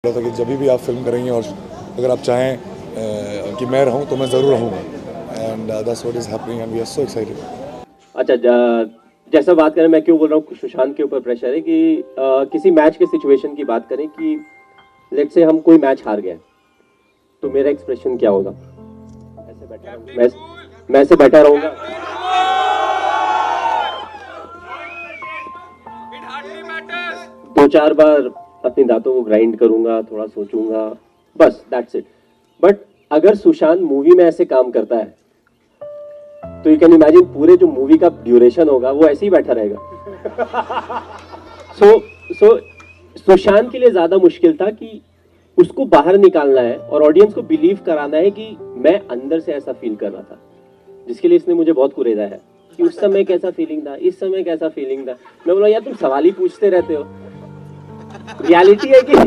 बोला था कि जब भी आप फिल्म करेंगे और अगर आप चाहें कि मैं रहूं तो मैं ज़रूर रहूंगा and that's what is happening and we are so excited. अच्छा जैसा बात करें, मैं क्यों बोल रहा हूँ सुशांत के ऊपर प्रेशर है कि किसी मैच के सिचुएशन की बात करें कि लेट्स से हम कोई मैच हार गए तो मेरा एक्सप्रेशन क्या होगा। ऐसे बैठा रहूंगा, मैं ऐसे बैठा रहूंगा, दो चार बार अपनी दांतों को ग्राइंड करूंगा, थोड़ा सोचूंगा, बस दैट्स इट। बट अगर सुशांत मूवी में ऐसे काम करता है तो यू कैन इमेजिन पूरे जो मूवी का ड्यूरेशन होगा वो ऐसे ही बैठा रहेगा। सो सुशांत के लिए ज्यादा मुश्किल था कि उसको बाहर निकालना है और ऑडियंस को बिलीव कराना है कि मैं अंदर से ऐसा फील कर रहा था, जिसके लिए इसने मुझे बहुत कुरेदा है कि उस समय कैसा फीलिंग था, इस समय कैसा फीलिंग था। मैं बोला यार तुम सवाल ही पूछते रहते हो। रियलिटी है कि मैं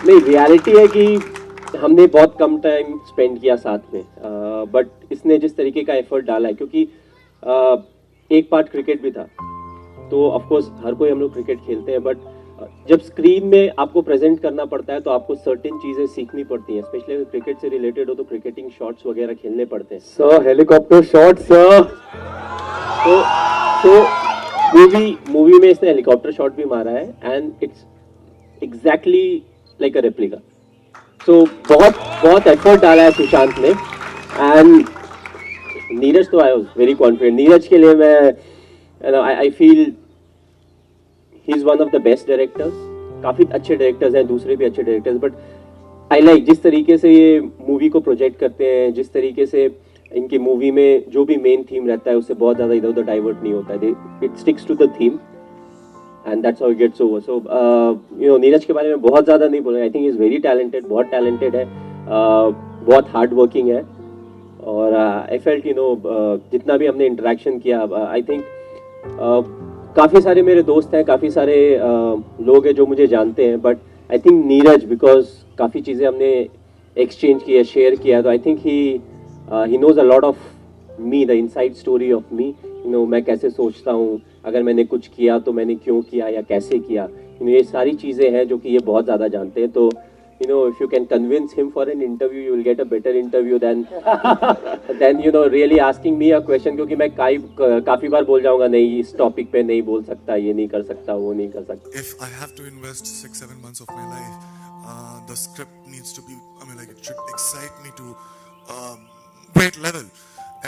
नहीं, रियलिटी है कि हमने बहुत कम टाइम स्पेंड किया साथ में, बट इसने जिस तरीके का एफर्ट डाला है, क्योंकि एक पार्ट क्रिकेट भी था, तो ऑफ कोर्स हर कोई हम लोग क्रिकेट खेलते हैं, बट जब स्क्रीन में आपको प्रेजेंट करना पड़ता है तो आपको सर्टेन चीजें सीखनी पड़ती हैं, स्पेशली अगर क्रिकेट से रिलेटेड हो तो क्रिकेटिंग शॉट्स वगैरह खेलने पड़ते हैं। Sir helicopter shot sir. तो मूवी में इसने हेलीकॉप्टर शॉट भी मारा है and it's exactly like a replica. So बहुत एफर्ट डाला है सुशांत ने। एंड नीरज तो I was very confident. Neeraj के लिए मैं I feel he is one of the best directors. काफी अच्छे डायरेक्टर्स हैं, दूसरे भी अच्छे डायरेक्टर्स, बट आई लाइक जिस तरीके से ये मूवी को प्रोजेक्ट करते हैं, जिस तरीके से इनकी मूवी में जो भी मेन थीम रहता है उससे बहुत ज्यादा इधर उधर डाइवर्ट नहीं होता है। It sticks to the theme and that's how it gets over. So you know, Neeraj के बारे में बहुत ज्यादा नहीं बोलेंगे। I think is very talented, बहुत टैलेंटेड है, बहुत हार्ड वर्किंग है। और आई फेल्ट यू नो, जितना भी हमने इंटरेक्शन किया, आई थिंक काफ़ी सारे मेरे दोस्त हैं, काफ़ी सारे लोग हैं जो मुझे जानते हैं, but I think Neeraj, because काफ़ी चीज़ें हमने एक्सचेंज किया, शेयर किया, तो I think he knows a lot of me, the inside story of me. You know, मैं कैसे सोचता हूँ, अगर मैंने कुछ किया तो मैंने क्यों किया या कैसे किया, यू नो, ये सारी चीज़ें हैं जो कि ये बहुत ज़्यादा जानते हैं। तो you know, if you can convince him for an interview, you will get a better interview than you know really asking me a question, क्योंकि मैं काफी बार बोल जाऊंगा नहीं, इस टॉपिक पे नहीं बोल सकता, ये नहीं कर सकता, वो नहीं कर सकता। If I have to invest 6-7 months of my life, the script needs to be, I mean, like, it should excite me to great level.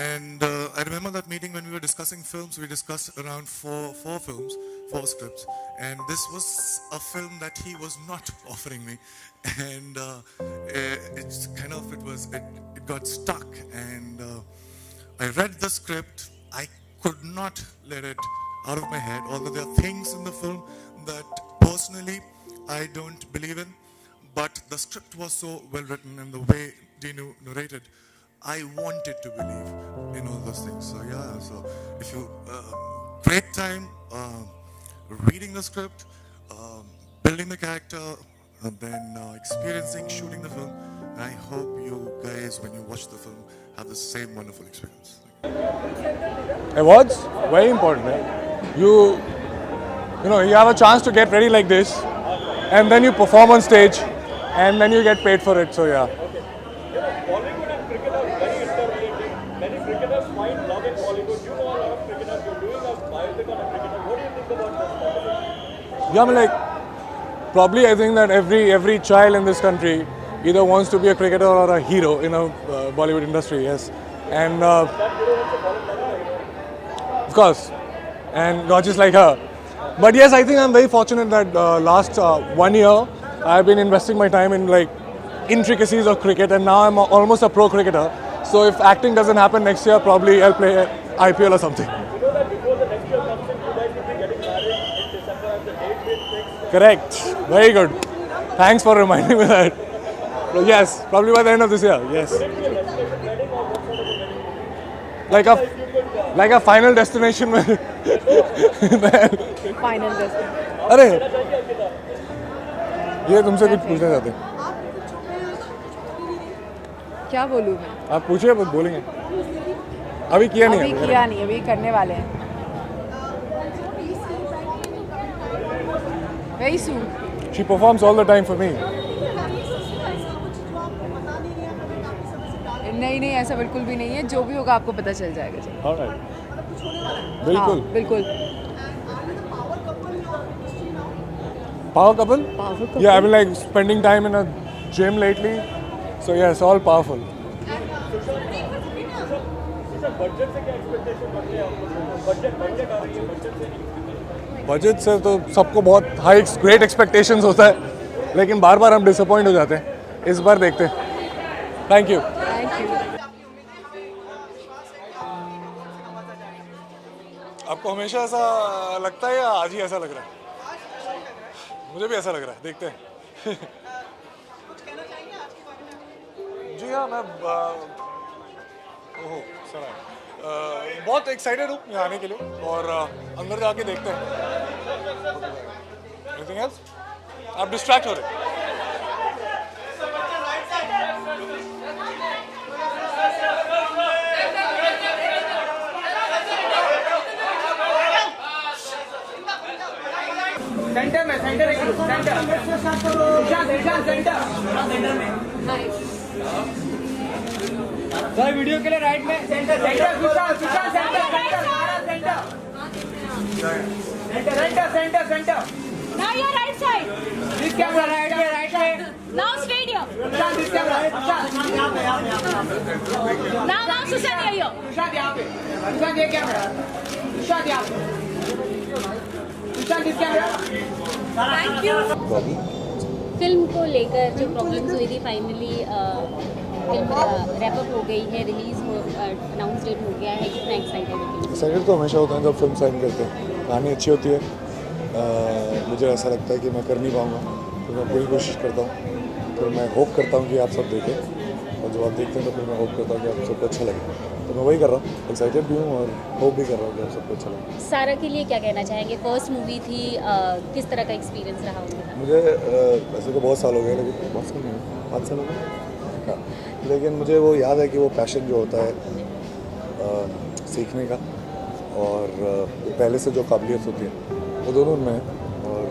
And I remember that meeting when we were discussing films. We discussed around four films, 4 scripts, and this was a film that he was not offering me, and it's kind of it got stuck, and I read the script. I could not let it out of my head, although there are things in the film that personally I don't believe in, but the script was so well written, and the way Dinu narrated, I wanted to believe in all those things. So yeah, so if you great time reading the script, building the character, and then experiencing shooting the film. And I hope you guys, when you watch the film, have the same wonderful experience. Awards very important, right? You know, you have a chance to get ready like this, and then you perform on stage, and then you get paid for it. So yeah. Bollywood and cricket are very interrelated. Many cricketers find love in Bollywood. You know a lot of cricketers. You're doing a biopic on a cricketer. What do you think about this combination? Yeah, I mean, like, probably I think that every child in this country either wants to be a cricketer or a hero in a Bollywood industry. Yes, and of course, and not just like her. But yes, I think I'm very fortunate that last 1 year I've been investing my time in like intricacies of cricket, and now I'm almost a pro cricketer. So if acting doesn't happen next year, probably I'll play IPL or something. You know that before the next year comes in, you guys will be getting married in December and the date will fix. Correct. Very good. Thanks for reminding me that. But yes, probably by the end of this year. Yes. Will it be a destination wedding or what sort of a wedding will it be? Like a final destination में final destination. अरे ये तुमसे कुछ पूछना चाहते हैं। क्या बोलूँ मैं? आप पूछिए, बोलेंगे। अभी किया नहीं अभी है। किया नहीं, अभी करने वाले हैं। Very soon. She performs all the time for me. नहीं नहीं, ऐसा बिल्कुल भी नहीं है, जो भी होगा आपको पता चल जाएगा। All right. बिल्कुल. हाँ, बिल्कुल। Power couple? Power couple? Yeah, I've been like spending time in a gym lately. So yes, all powerful. Budget से क्या एक्सपेक्टेशन रखते हैं आप लोग? बजट आ रही है, बजट से बजट से तो सबको बहुत हाई ग्रेट एक्सपेक्टेशंस होता है, लेकिन बार बार हम डिसअपॉइंट हो जाते हैं। इस बार देखते हैं। Thank you. Thank you. आपको हमेशा ऐसा लगता है या आज ही ऐसा लग रहा है? मुझे भी ऐसा लग रहा है, देखते हैं। जी हाँ, मैं ओहो सर बहुत एक्साइटेड हूँ यहाँ आने के लिए और अंदर जाके देखते हैं। Anything else? आप डिस्ट्रैक्ट हो रहे हैं। सेंटर में सेंटर सर वीडियो के लिए राइट में centre centre Now your right side. This camera right में Now straight here. This camera Now Susan here. Sushant यहाँ पे सुशांत ये कैमरा सुशांत यहाँ पे Sushant this camera Thank you. Film को लेकर जो प्रॉब्लम्स हुई थी फाइनली फिल्म रैप अप हो गई है, रिलीज हो अनाउंस डेट हो गया है, कितना एक्साइटेड है? एक्साइटेड तो हमेशा होता है जब फिल्म साइन करते हैं, कहानी अच्छी होती है। मुझे ऐसा लगता है कि मैं कर नहीं पाऊँगा, तो मैं पूरी कोशिश करता हूँ। फिर मैं होप करता हूँ कि आप सब देखें, और जब आप देखते हैं तो फिर मैं होप करता हूँ कि आप सबको अच्छा लगे। तो मैं वही कर रहा हूँ, एक्साइटेड भी हूँ और होप भी कर रहा हूँ कि आप सबको अच्छा लगे। सारा के लिए क्या कहना चाहेंगे? फर्स्ट मूवी थी, किस तरह का एक्सपीरियंस रहा होगा? मुझे वैसे तो बहुत साल हो गए, लेकिन बहुत साल नहीं, 5 साल हो गए हाँ। लेकिन मुझे वो याद है कि वो पैशन जो होता है सीखने का और पहले से जो काबिलियत होती है वो दोनों उनमें है। और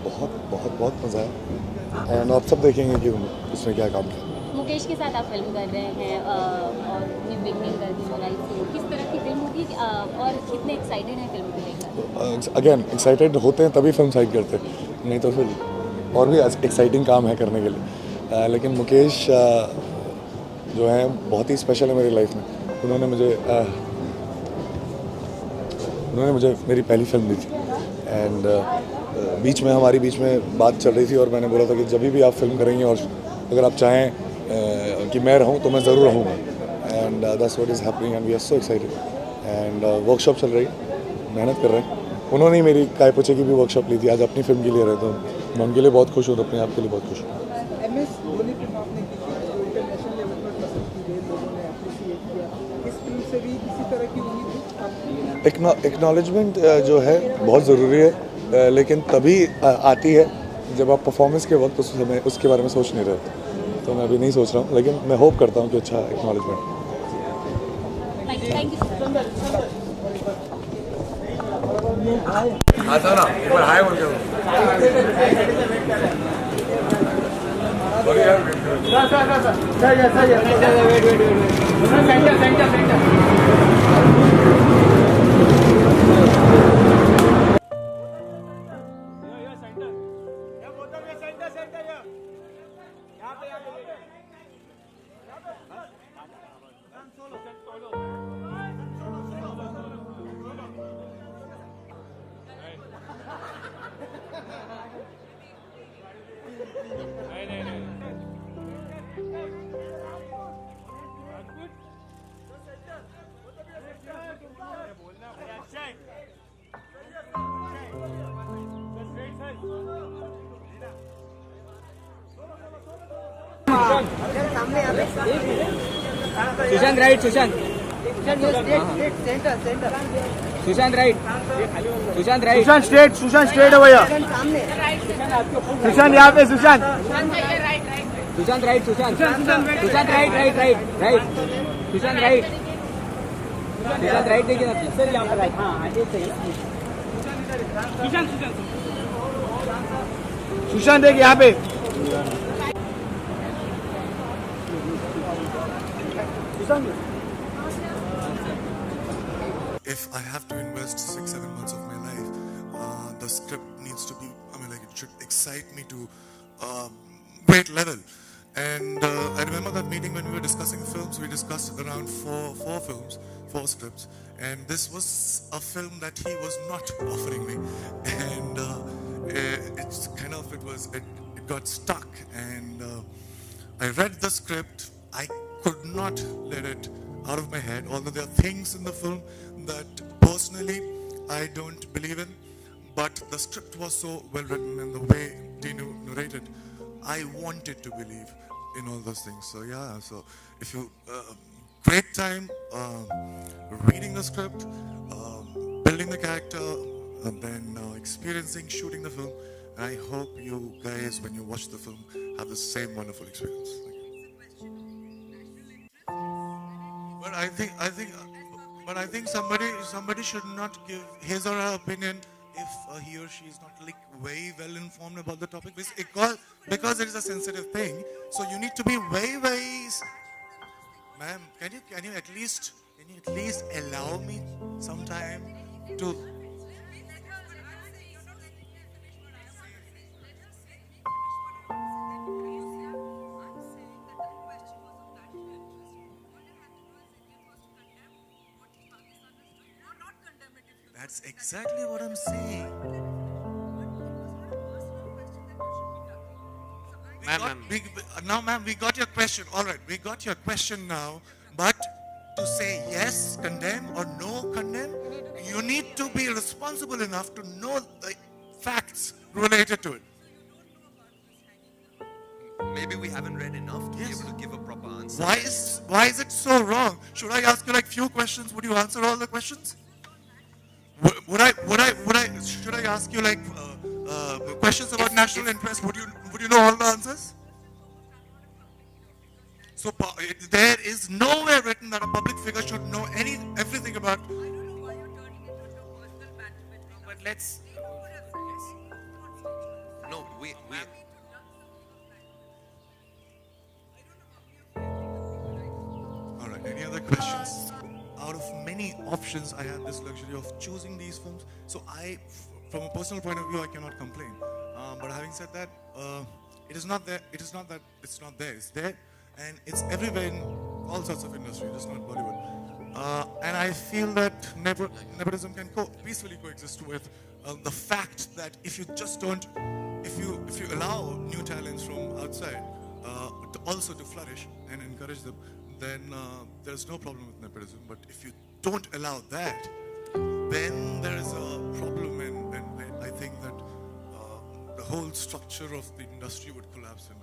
बहुत बहुत बहुत मज़ा है एंड आप सब देखेंगे कि उसने क्या काम किया। मुकेश के साथ आप फिल्म कर रहे हैं और अपनी बिगनिंग कर दी मोलाई से, किस तरह की फिल्म होगी और कितने एक्साइटेड हैं फिल्म को लेकर? अगेन एक्साइटेड होते हैं तभी फिल्म साइड करते हैं, नहीं तो फिर और भी एक्साइटिंग काम है करने के लिए। लेकिन मुकेश जो है बहुत ही स्पेशल है मेरी लाइफ में। उन्होंने मुझे मेरी पहली फिल्म दी थी एंड हमारी बीच में बात चल रही थी और मैंने बोला था कि जब भी आप फिल्म करेंगे और अगर आप चाहें कि मैं रहूं तो मैं ज़रूर रहूँगा। And that's what is happening and we are so excited. And workshop चल रही है, मेहनत कर रहे हैं। उन्होंने ही मेरी काय पूछे की भी वर्कशॉप ली थी, आज अपनी फिल्म के लिए रहे, तो मैं उनके लिए बहुत खुश हूँ, अपने आप के लिए बहुत खुश हूँ। MS धोनी फिल्म आपने की थी, जो इंटरनेशनल लेवल पर पसंद की गई, लोगों ने अप्रिशिएट किया। इस फिल्म से भी इसी तरह की उम्मीद थी आपकी? एक्नॉलेजमेंट जो है बहुत ज़रूरी है, लेकिन तभी आती है जब आप परफॉर्मेंस के वक्त उसके बारे में सोच नहीं रहे। तो मैं अभी नहीं सोच रहा हूँ, लेकिन मैं होप करता हूँ कि अच्छा एक्नॉलेजमेंट। Thank you. आता ना ऊपर हाय बोल के Sushant right Sushant Sushant right Sushant right Sushant straight है भैया सुशांत यहाँ पे Sushant Sushant right Sushant right Sushant right right देखिए ना सर, यहाँ पर राइट, हाँ एक सेकंड। सुशांत देख यहाँ पे। If I have to invest 6-7 months of my life, the script needs to be, I mean, like it should excite me to great level. And I remember that meeting when we were discussing films. We discussed around four films, 4 scripts, and this was a film that he was not offering me, and it's kind of it got stuck, and I read the script. I could not let it out of my head, although there are things in the film that personally I don't believe in, but the script was so well written and the way Dinu narrated, I wanted to believe in all those things. So yeah, so if you great time reading the script, building the character, and then experiencing shooting the film. I hope you guys, when you watch the film, have the same wonderful experience. But I think somebody should not give his or her opinion if he or she is not like very well informed about the topic, because it is a sensitive thing. So you need to be very. Ma'am, can you at least allow me some time to? That's exactly what I'm saying. Ma'am, we got your question. All right, we got your question now. But to say yes, condemn, or no, condemn, you need to be responsible enough to know the facts related to it. Maybe we haven't read enough to be able to give a proper answer. Why is it so wrong? Should I ask you like few questions? Would you answer all the questions? Should I ask you like questions about national interest? Would you know all the answers? So there is nowhere written that a public figure should know everything about. But let's. No, we. All right. Any other questions? Out of many options, I had this luxury of choosing these films. So from a personal point of view, I cannot complain. But having said that, it is not there. It is not that it's not there. It's there, and it's everywhere in all sorts of industry, just not Bollywood. And I feel that nepotism can peacefully coexist with the fact that if you just don't, if you allow new talents from outside also to flourish and encourage them, then there's no problem with nepotism. But if you don't allow that, then there is a problem, and I think that the whole structure of the industry would collapse in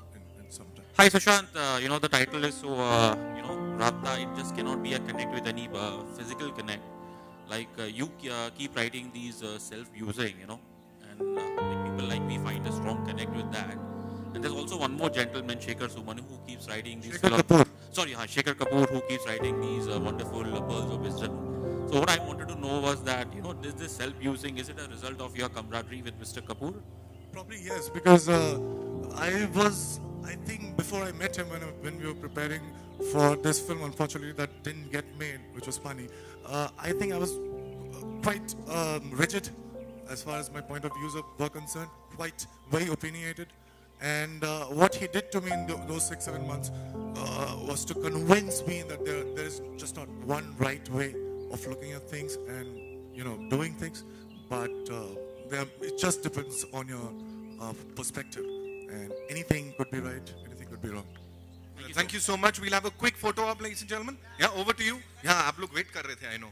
some time. Hi Sushant, the title is so, Rabta, it just cannot be a connect with any physical connect. Like you keep writing these self-using, and people like me find a strong connect with that. And there's also one more gentleman, Shekhar Suman, who keeps writing these. Shekhar Kapoor, who keeps writing these wonderful pearls of wisdom. So what I wanted to know was that, is this self-using, is it a result of your camaraderie with Mr. Kapoor? Probably yes, because I think before I met him when we were preparing for this film, unfortunately that didn't get made, which was funny. I think I was quite rigid as far as my point of views were concerned, quite very opinionated. And what he did to me in those 6-7 months was to convince me that there is just not one right way of looking at things and doing things, but it just depends on your perspective, and anything could be right, anything could be wrong. Thank you so much. We'll have a quick photo up, ladies and gentlemen. Yeah, over to you. Yeah, आप लोग wait कर रहे थे, I know.